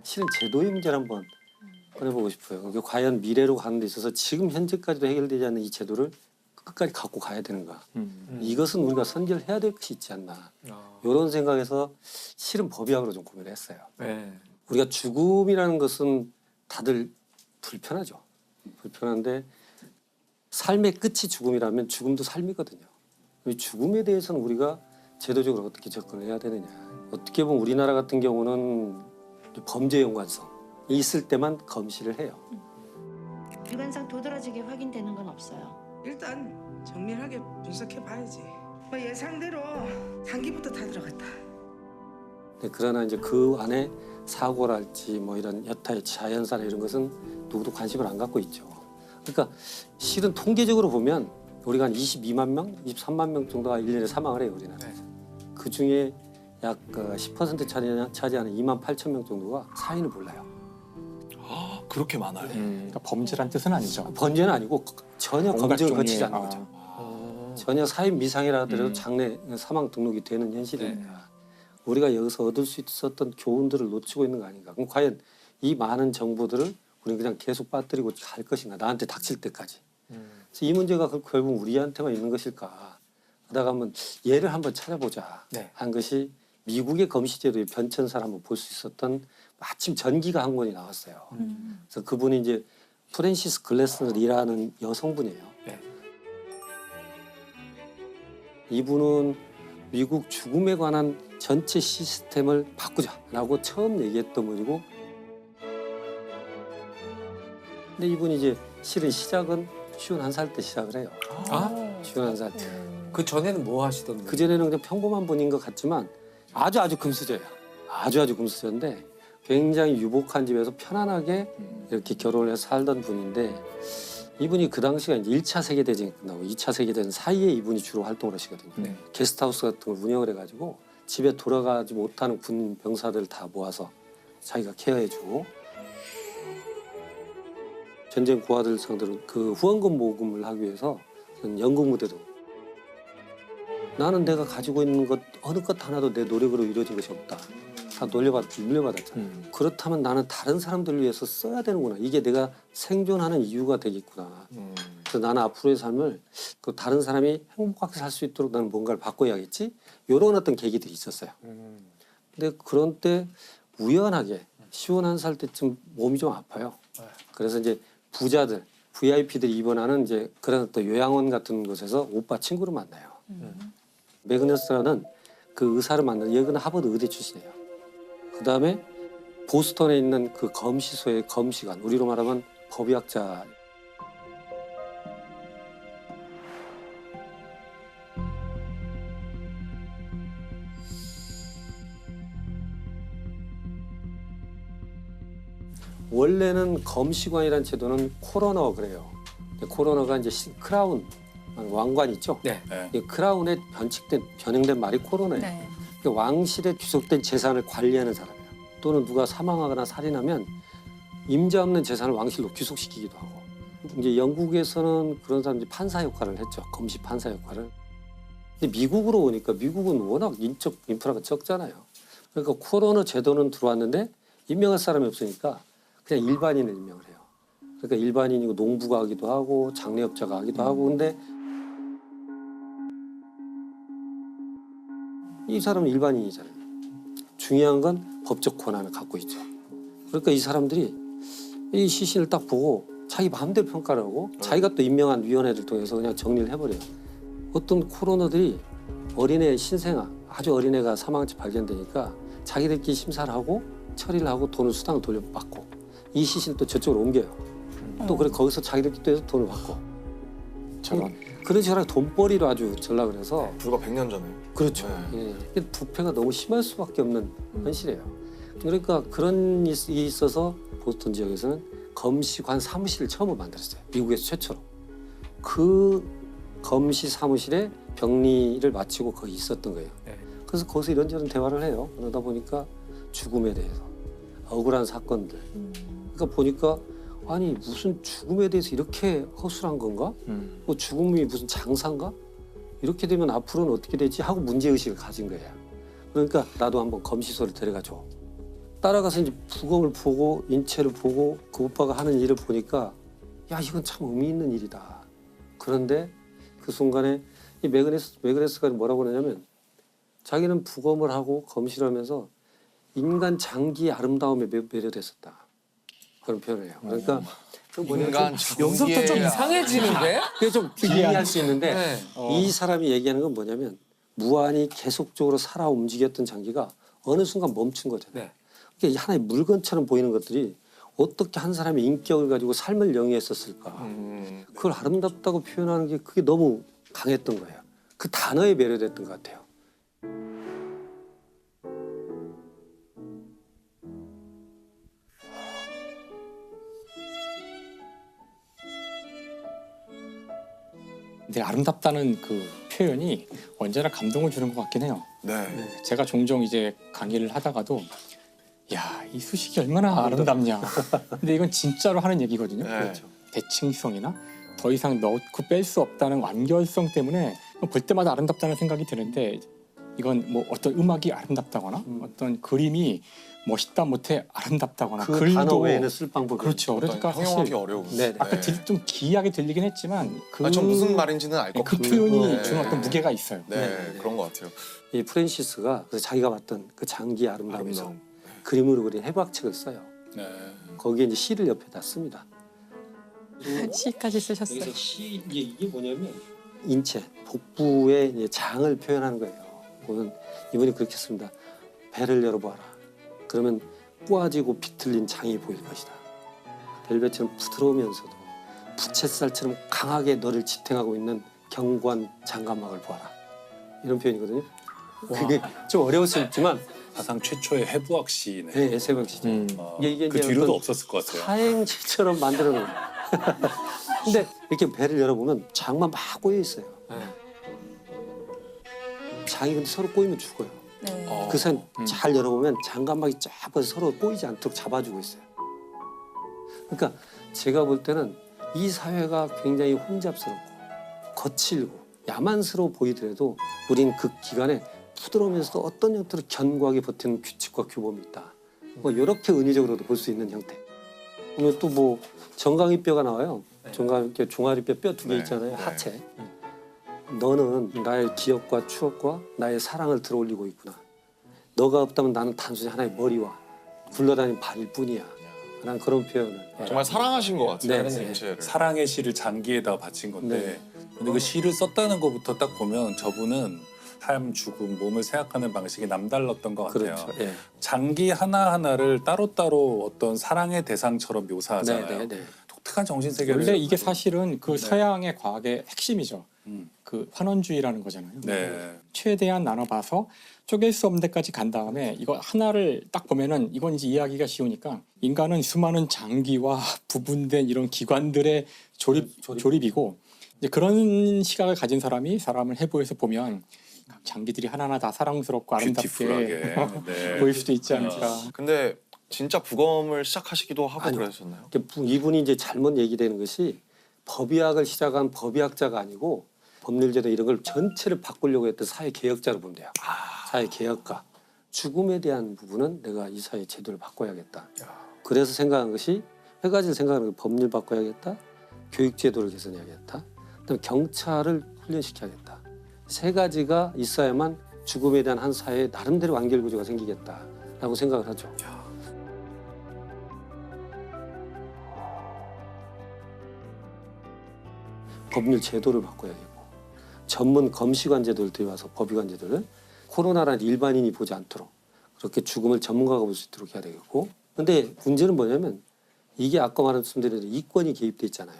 실은 제도의 문제를 한번 꺼내보고 싶어요. 이게 과연 미래로 가는 데 있어서 지금 현재까지도 해결되지 않는 이 제도를 끝까지 갖고 가야 되는가. 이것은 우리가 선결해야 될 것이 있지 않나. 이런 생각에서 실은 법의학으로 좀 고민을 했어요. 네. 우리가 죽음이라는 것은 다들 불편하죠. 불편한데 삶의 끝이 죽음이라면 죽음도 삶이거든요. 이 죽음에 대해서는 우리가 제도적으로 어떻게 접근을 해야 되느냐. 어떻게 보면 우리나라 같은 경우는 범죄 연관성이 있을 때만 검시를 해요. 육안상 도드라지게 확인되는 건 없어요. 일단 정밀하게 분석해 봐야지. 뭐 예상대로 상기부터 다 들어갔다. 그러나 이제 그 안에 사고랄지 뭐 이런 여타의 자연사나 이런 것은 누구도 관심을 안 갖고 있죠. 그러니까 실은 통계적으로 보면 우리가 한 22만 명, 23만 명 정도가 1년에 사망을 해요, 우리나라에서. 그 중에 약 10% 차지하는 2만 8천 명 정도가 사인을 몰라요. 아, 그렇게 많아요. 그러니까 범죄란 뜻은 아니죠. 범죄는 아니고 전혀 온갖 검증을 종류의- 거치지 않는 거죠. 전혀 사인 미상이라 하더라도 장래 사망 등록이 되는 현실입니다. 우리가 여기서 얻을 수 있었던 교훈들을 놓치고 있는 거 아닌가. 그럼 과연 이 많은 정보들을 우리는 그냥 계속 빠뜨리고 갈 것인가. 나한테 닥칠 때까지. 그래서 이 문제가 결국 우리한테만 있는 것일까. 하다가 한번 예를 한번 찾아보자 네. 한 것이 미국의 검시제도의 변천사를 한번 볼 수 있었던 마침 전기가 한 권이 나왔어요. 그래서 그분이 이제 프랜시스 글래스너리라는 여성분이에요. 네. 이분은 미국 죽음에 관한 전체 시스템을 바꾸자라고 처음 얘기했던 분이고, 근데 이분이 이제 실은 시작은 51살 때 시작을 해요. 아? 51살 때. 그 전에는 뭐 하시던 분이에요? 그 전에는 그냥 평범한 분인 것 같지만 아주 금수저예요. 아주 금수저인데 굉장히 유복한 집에서 편안하게 이렇게 결혼을 해서 살던 분인데, 이분이 그 당시가 이제 1차 세계대전이 끝나고 2차 세계대전 사이에 이분이 주로 활동을 하시거든요. 네. 게스트하우스 같은 걸 운영을 해가지고 집에 돌아가지 못하는 군 병사들 다 모아서 자기가 케어해주고, 전쟁 고아들 상대로 그 후원금 모금을 하기 위해서 연극 무대도, 나는 내가 가지고 있는 것 어느 것 하나도 내 노력으로 이루어진 것이 없다. 다 물려받았잖아. 그렇다면 나는 다른 사람들을 위해서 써야 되는구나. 이게 내가 생존하는 이유가 되겠구나. 그래서 나는 앞으로의 삶을 그 다른 사람이 행복하게 살 수 있도록 나는 뭔가를 바꿔야겠지. 이런 어떤 계기들이 있었어요. 근데 그런 때 우연하게 51살 때쯤 몸이 좀 아파요. 그래서 이제 부자들, VIP들이 입원하는 이제 그런 어떤 요양원 같은 곳에서 오빠 친구를 만나요. 매그너스라는 그 의사를 만나는, 얘는 하버드 의대 출신이에요. 그 다음에 보스턴에 있는 그 검시소의 검시관, 우리로 말하면 법의학자. 원래는 검시관이라는 제도는 코로너 그래요. 코로너가 이제 크라운, 왕관 있죠? 네. 이 크라운에 변형된 말이 코로너예요. 네. 왕실에 귀속된 재산을 관리하는 사람이에요. 또는 누가 사망하거나 살인하면 임자 없는 재산을 왕실로 귀속시키기도 하고. 이제 영국에서는 그런 사람들이 판사 역할을 했죠. 검시 판사 역할을. 근데 미국으로 오니까 미국은 워낙 인적 인프라가 적잖아요. 그러니까 코로너 제도는 들어왔는데 임명할 사람이 없으니까 그냥 일반인을 임명을 해요. 그러니까 일반인이고 농부가 하기도 하고 장례업자가 하기도 하고. 근데 이 사람은 일반인이잖아요. 중요한 건 법적 권한을 갖고 있죠. 그러니까 이 사람들이 이 시신을 딱 보고 자기 마음대로 평가를 하고 자기가 또 임명한 위원회를 통해서 그냥 정리를 해버려요. 어떤 코로너들이 어린애 신생아, 아주 어린애가 사망한지 발견되니까 자기들끼리 심사를 하고 처리를 하고 돈을 수당을 돌려받고, 이 시신을 또 저쪽으로 옮겨요. 또 그래 거기서 자기들끼리 또 해서 돈을 받고. 저런. 그런 식으로 돈벌이로 아주 전락을 해서. 불과 100년 전에. 그렇죠. 예. 부패가 너무 심할 수밖에 없는 현실이에요. 그러니까 그런 일이 있어서 보스턴 지역에서는 검시관 사무실을 처음 만들었어요. 미국에서 최초로. 그 검시 사무실에 병리를 마치고 거기 있었던 거예요. 네. 그래서 거기서 이런저런 대화를 해요. 그러다 보니까 죽음에 대해서, 억울한 사건들. 그러니까 보니까 아니 무슨 죽음에 대해서 이렇게 허술한 건가? 뭐 죽음이 무슨 장사인가? 이렇게 되면 앞으로는 어떻게 되지? 하고 문제의식을 가진 거예요. 그러니까 나도 한번 검시소를 데려가 줘. 따라가서 이제 부검을 보고 인체를 보고 그 오빠가 하는 일을 보니까 야 이건 참 의미 있는 일이다. 그런데 그 순간에 이 메그네스가 뭐라고 그러냐면 자기는 부검을 하고 검시하면서 인간 장기의 아름다움에 매료됐었다. 그런 표현을 해요. 그러니까 그 뭐냐면 인간 여기서부터 좀 이상해지는데? 그게 좀 비리할 수 있는데 네. 이 사람이 얘기하는 건 뭐냐면 무한히 계속적으로 살아 움직였던 장기가 어느 순간 멈춘 거잖아요. 네. 그게 하나의 물건처럼 보이는 것들이 어떻게 한 사람의 인격을 가지고 삶을 영위했었을까. 그걸 아름답다고 표현하는 게 그게 너무 강했던 거예요. 그 단어에 매료됐던 것 같아요. 근데 아름답다는 그 표현이 언제나 감동을 주는 것 같긴 해요. 네. 제가 종종 이제 강의를 하다가도 야, 이 수식이 얼마나 아름답냐. 근데 이건 진짜로 하는 얘기거든요. 네. 그렇죠. 대칭성이나 더 이상 넣고 뺄 수 없다는 완결성 때문에 볼 때마다 아름답다는 생각이 드는데 이건 뭐 어떤 음악이 아름답다거나 어떤 그림이 멋있다 못해 아름답다거나 그 글도 단어 외에는 쓸 방법이 그렇죠. 그러니까 형용하기 사실 어려운. 네. 아까 좀 기이하게 들리긴 했지만 그, 전 무슨 말인지는 알 것 그 같아요. 표현이 네. 주는 어떤 무게가 있어요. 네, 그런 것 같아요. 이 프랜시스가 그래서 자기가 봤던 그 장기의 아름다움에서 아름다움. 그림으로 그린 해부학책을 써요. 네. 거기에 이제 시를 옆에다 씁니다. 시까지 쓰셨어요. 여기서 시 이게 뭐냐면 인체 복부의 이제 장을 표현하는 거예요. 보면 이분이 그렇게 씁니다. 배를 열어보아라. 그러면 꼬아지고 비틀린 장이 보일 것이다. 벨벳처럼 부드러우면서도 부채살처럼 강하게 너를 지탱하고 있는 견고한 장갑막을 보아라. 이런 표현이거든요. 그게 좀 어려울 수 있지만 사상 최초의 해부학 시네. 네, 새벽 시죠. 이게 그 이제 뒤로도 어떤 없었을 것 같아요. 사행시처럼 만들어 놓은 거예요. 근데 이렇게 배를 열어보면 장만 막 꼬여 있어요. 장이 근데 서로 꼬이면 죽어요. 네. 그 사이 잘 열어보면 장갑막이 쫙 벌써 서로 꼬이지 않도록 잡아주고 있어요. 그러니까 제가 볼 때는 이 사회가 굉장히 혼잡스럽고 거칠고 야만스러워 보이더라도 우린 그 기간에 부드러우면서도 어떤 형태로 견고하게 버티는 규칙과 규범이 있다. 뭐 이렇게 은유적으로도 볼 수 있는 형태. 오늘 또 뭐 정강이뼈가 나와요. 정강이뼈, 종아리뼈 뼈 두 개 네. 있잖아요. 네. 하체. 너는 나의 기억과 추억과 나의 사랑을 들어올리고 있구나. 너가 없다면 나는 단순히 하나의 머리와 굴러다니는 발일 뿐이야. 라는 그런 표현을. 정말 사랑하신 것 같아요. 네, 네. 인체를. 사랑의 시를 장기에다 바친 건데 네. 근데 그 시를 썼다는 것부터 딱 보면 저분은 삶, 죽음, 몸을 생각하는 방식이 남달랐던 것 같아요. 그렇죠. 예. 장기 하나하나를 따로따로 어떤 사랑의 대상처럼 묘사하잖아요. 네, 네, 네. 독특한 정신세계를 원래 이게 사실은 그 서양의 과학의 핵심이죠. 음. 그 환원주의라는 거잖아요. 네. 최대한 나눠봐서 쪼갤 수 없는 데까지 간 다음에 이거 하나를 딱 보면은 이건 이제 이해하기가 쉬우니까 인간은 수많은 장기와 부분된 이런 기관들의 조립이고 이제 그런 시각을 가진 사람이 사람을 해부해서 보면 장기들이 하나하나 다 사랑스럽고 아름답게 뷰티풀하게. 네. 보일 수도 있지 않을까. 근데 진짜 부검을 시작하시기도 하고 아니요. 그러셨나요? 이분이 이제 잘못 얘기되는 것이 법의학을 시작한 법의학자가 아니고 법률제도 이런 걸 전체를 바꾸려고 했던 사회 개혁자로 보면 돼요. 사회 개혁가. 죽음에 대한 부분은 내가 이 사회 제도를 바꿔야겠다. 그래서 생각한 것이 세 가지를 생각하는 거 법률 바꿔야겠다. 교육 제도를 개선해야겠다. 그다음에 경찰을 훈련시켜야겠다. 세 가지가 있어야만 죽음에 대한 한 사회의 나름대로 완결 구조가 생기겠다라고 생각을 하죠. 법률 제도를 바꿔야겠고 전문 검시관 제도를 들여와서 법의관 제도를 코로나라는 일반인이 보지 않도록 그렇게 죽음을 전문가가 볼 수 있도록 해야 되겠고 근데 문제는 뭐냐면 이게 아까 말씀드린 대로 이권이 개입돼 있잖아요.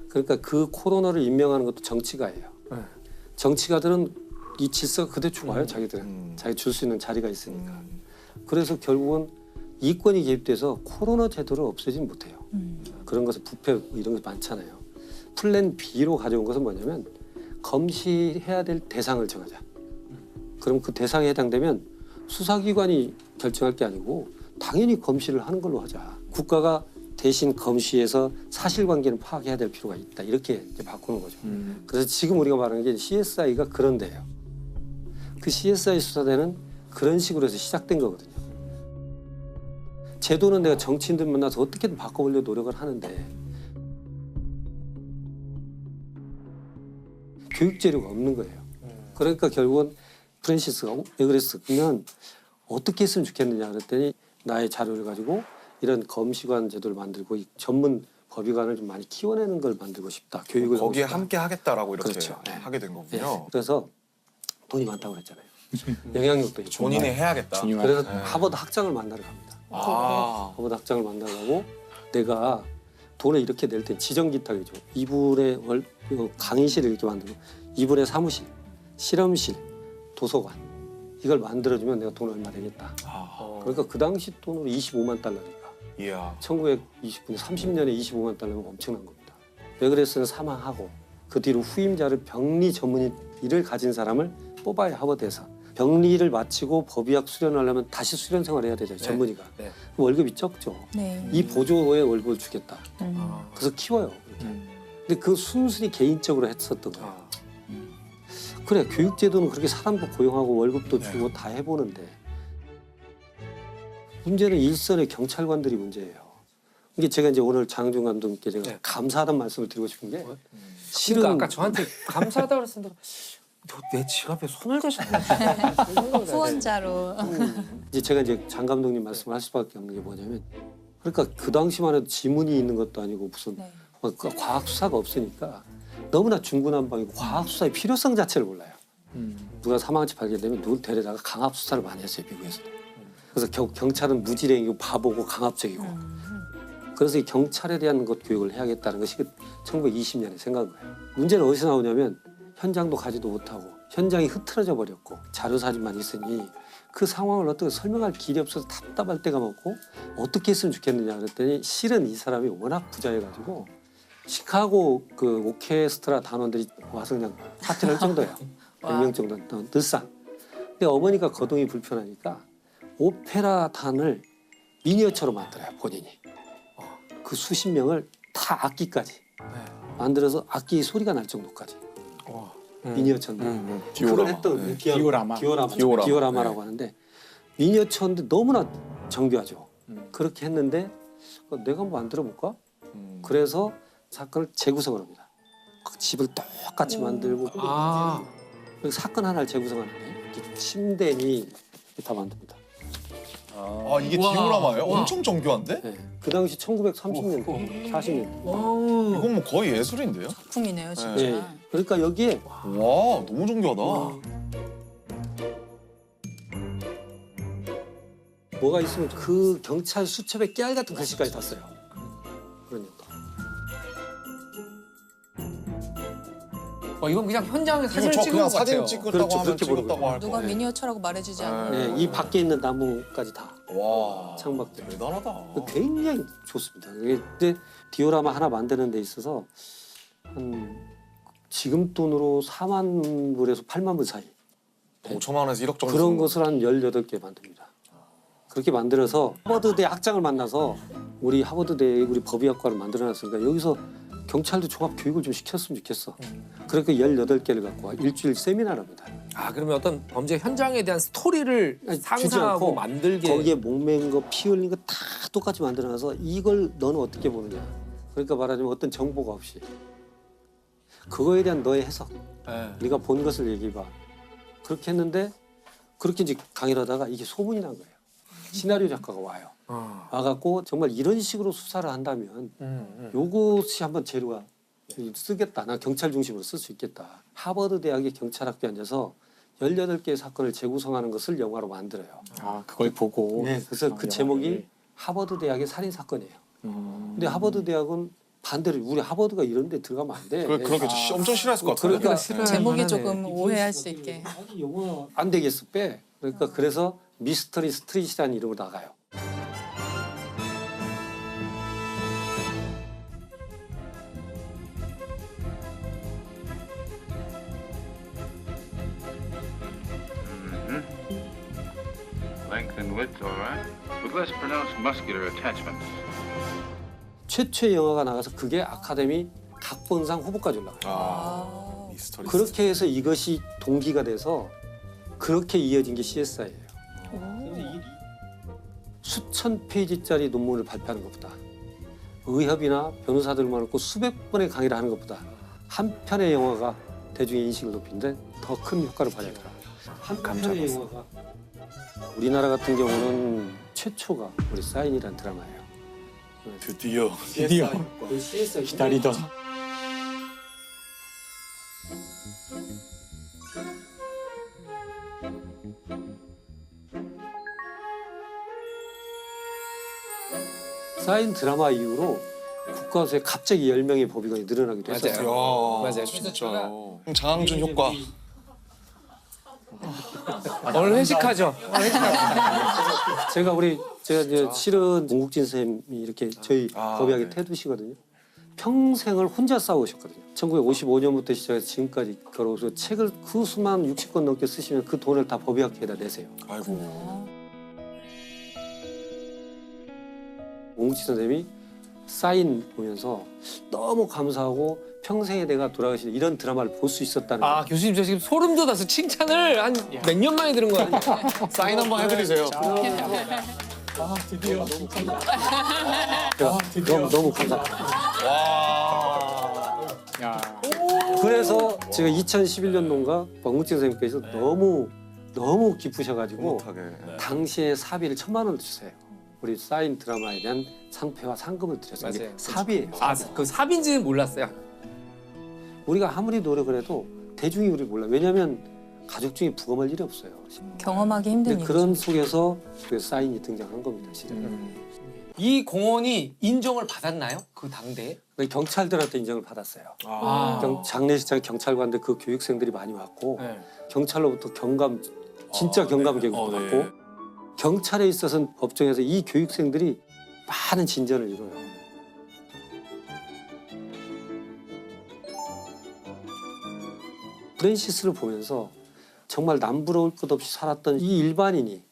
그러니까 그 코로나를 임명하는 것도 정치가예요. 정치가들은 이 질서가 그대로 좋아요. 자기들은. 자기 줄 수 있는 자리가 있으니까. 그래서 결국은 이권이 개입돼서 코로나 제도를 없애진 못해요. 그런 것은 부패 이런 게 많잖아요. 플랜 B로 가져온 것은 뭐냐면 검시해야 될 대상을 정하자. 그럼 그 대상에 해당되면 수사기관이 결정할 게 아니고 당연히 검시를 하는 걸로 하자. 국가가 대신 검시해서 사실관계는 파악해야 될 필요가 있다. 이렇게 이제 바꾸는 거죠. 그래서 지금 우리가 말하는 게 CSI가 그런 데예요. 그 CSI 수사대는 그런 식으로 해서 시작된 거거든요. 제도는 내가 정치인들 만나서 어떻게든 바꿔보려고 노력을 하는데 교육 재료가 없는 거예요. 그러니까 결국은 프랜시스가 왜 그랬어? 그러면 어떻게 했으면 좋겠느냐 그랬더니 나의 자료를 가지고 이런 검시관 제도를 만들고 이 전문 법의관을 좀 많이 키워내는 걸 만들고 싶다. 교육을 하고 거기에 싶다. 함께 하겠다라고 이렇게 그렇죠. 네. 하게 된 예. 거군요. 그래서 돈이 많다고 그랬잖아요. 영향력도 있고. 본인이 해야겠다. 중요한. 그래서 네. 하버드 학장을 만나러 갑니다. 아, 하버드 학장을 만나러 가고 내가 돈을 이렇게 낼 때 지정기탁이죠. 이불의 강의실을 이렇게 만들고 이불의 사무실, 실험실, 도서관 이걸 만들어주면 내가 돈 얼마 되겠다. 그러니까 그 당시 돈으로 25만 달러니까 이야. 1929년 30년에 25만 달러면 엄청난 겁니다. 베그레스는 사망하고 그 뒤로 후임자를 병리 전문의를 가진 사람을 뽑아야 하버드에서 병리를 마치고 법의학 수련을 하려면 다시 수련 생활을 해야 되잖아요. 전문의가. 네. 그럼 월급이 적죠. 네. 이 보조의 월급을 주겠다. 음. 그래서 키워요. 이렇게. 근데 그 순순히 개인적으로 했었던 거예요. 그래 교육제도는 그렇게 사람도 고용하고 월급도 주고 다 해보는데 문제는 일선의 경찰관들이 문제예요. 이게 제가 이제 오늘 장준 감독님께 제가 감사하다는 말씀을 드리고 싶은 게 실은 그러니까 아까 저한테 감사하다 그랬는데 내 지갑에 손을 대셨네. 후원자로. 이제 제가 이제 장 감독님 말씀을 할 수밖에 없는 게 뭐냐면 그러니까 그 당시만 해도 지문이 있는 것도 아니고 무슨 네. 막 과학 수사가 없으니까 너무나 중구난방이고 과학 수사의 필요성 자체를 몰라요. 누가 사망한지 발견되면 누굴 데려다가 강압 수사를 많이 했어요 미국에서도. 그래서 경찰은 무지랭이고 바보고 강압적이고. 그래서 이 경찰에 대한 것 교육을 해야겠다는 것이 1920년에 생각한 거예요. 문제는 어디서 나오냐면 현장도 가지도 못하고 현장이 흐트러져 버렸고 자료 사진만 있으니 그 상황을 어떻게 설명할 길이 없어서 답답할 때가 많고 어떻게 했으면 좋겠느냐 그랬더니 실은 이 사람이 워낙 부자여가지고 시카고 그 오케스트라 단원들이 와서 그냥 파티를 할 정도예요. 100명 정도 늘상. 근데 어머니가 거동이 불편하니까 오페라 단을 미니어처로 만들어요 본인이. 그 수십 명을 다 악기까지 만들어서 악기 소리가 날 정도까지 미니어처인데 그걸 했던 디오라마라고 하는데 미니어처인데 너무나 정교하죠. 그렇게 했는데 내가 한번 만들어 볼까? 그래서 사건을 재구성을 합니다. 집을 똑같이 만들고 그리고 사건 하나를 재구성하는데 이렇게 침대니 다 만듭니다. 아 이게 디오라마예요? 엄청 정교한데? 네. 그 당시 1930년대, 40년대. 이건 뭐 거의 예술인데요? 작품이네요, 진짜. 네. 그러니까 여기에 와 너무 정교하다. 뭐가 있으면 그 경찰 수첩에 깨알 같은 글씨까지 다 써요. 그런 용도. 이건 그냥 현장에 사진을 저 찍은 그냥 것 같아요. 사진 찍었다고 그렇죠, 하면 그렇게 보는 찍었다고 거예요. 할 누가 거. 미니어처라고 말해주지 않아요. 네, 이 밖에 있는 나무까지 다 와 창밖들. 대단하다. 굉장히 좋습니다. 근데 디오라마 하나 만드는 데 있어서 한 지금 돈으로 4만 불에서 8만 불 사이 5천만 원에서 1억 정도 그런 쓰는 것을 한 18개 만듭니다. 그렇게 만들어서 하버드대 학장을 만나서 우리 하버드대 우리 법의학과를 만들어놨으니까 여기서 경찰도 종합 교육을 좀 시켰으면 좋겠어. 그러니까 18개를 갖고 와 일주일 세미나를 합니다. 그러면 어떤 범죄 현장에 대한 스토리를 아니, 주지 상상하고 않고 만들게. 거기에 목맨 거, 피 흘린 거 다 똑같이 만들어놔서 이걸 너는 어떻게 보느냐. 그러니까 말하자면 어떤 정보가 없이 그거에 대한 너의 해석. 네가 본 것을 얘기해봐. 그렇게 했는데 그렇게 이제 강의를 하다가 이게 소문이 난 거예요. 시나리오 작가가 와요. 와갖고 정말 이런 식으로 수사를 한다면 요것이 한번 재료가 쓰겠다. 나 경찰 중심으로 쓸 수 있겠다. 하버드 대학의 경찰학교에 앉아서 18개의 사건을 재구성하는 것을 영화로 만들어요. 그걸 보고. 네, 그래서 그 제목이 하버드 대학의 살인 사건이에요. 근데 하버드 대학은 반대로 우리 하버드가 이런 데 들어가면 안 돼. 그렇겠죠. 엄청 싫어했을 것 같아요. 그러니까 제목이 조금 오해할 수 있게. 아니 영화 안 되겠어 빼. 그러니까 그래서 미스터리 스트릿이라는 이름으로 나가요. Length and width, all right. With less pronounced muscular attachments. 최초의 영화가 나가서 그게 아카데미 각본상 후보까지 올라가요. 미스터리. 그렇게 해서 이것이 동기가 돼서 그렇게 이어진 게 CSI예요. 수천 페이지짜리 논문을 발표하는 것보다 의협이나 변호사들 많고 수백 번의 강의를 하는 것보다 한 편의 영화가 대중의 인식을 높이는데 더 큰 효과를 발휘하더라. 한 편의 영화가 우리나라 같은 경우는 최초가 우리 사인이라는 드라마예요. 드디어 기다리던 사인 드라마 이후로 국가수에 갑자기 10명의 법의관이 늘어나기도 했었어요. 맞아요. 진짜요. 장항준 효과. 오늘 회식하죠. 제가 이제 실은 공국진 선생님이 이렇게 저희 법의학의 태두시거든요. 평생을 혼자 싸우셨거든요. 1955년부터 시작해서 지금까지 걸어서 책을 그 수만 60권 넘게 쓰시면 그 돈을 다 법의학회에다 내세요. 아이고. 공국진 선생님이 사인 보면서 너무 감사하고 평생에 내가 돌아가신 이런 드라마를 볼 수 있었다는 거예요. 아 교수님 저 지금 소름 돋아서 칭찬을 한 몇 년 만에 들은 거 같아요. 사인 한번 해드리세요. 드디어 너무 감사합니다. 와. 야. 그래서 제가 2011년도인가 공국진 선생님께서 너무 기쁘셔가지고 못하게. 당시에 사비를 1,000만 원을 주세요. 우리 사인 드라마에 대한 상패와 상금을 드렸어요. 이게 맞아요. 사비예요. 아그 사비인지는 몰랐어요. 우리가 아무리 노력을 해도 대중이 우리를 몰라. 왜냐하면 가족 중에 부검할 일이 없어요. 경험하기 힘든 근데 일이죠. 그런 속에서 그 사인이 등장한 겁니다. 진짜. 이 공원이 인정을 받았나요? 그 당대에? 경찰들한테 인정을 받았어요. 아. 장례식장에 경찰관들 그 교육생들이 많이 왔고 네. 경찰로부터 경감 진짜 경감 교육도 네. 받고 경찰에 있어서는 법정에서 이 교육생들이 많은 진전을 이뤄요. 프랜시스를 보면서 정말 남부러울 것 없이 살았던 이 일반인이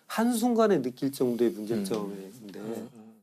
한순간에 느낄 정도의 문제점인데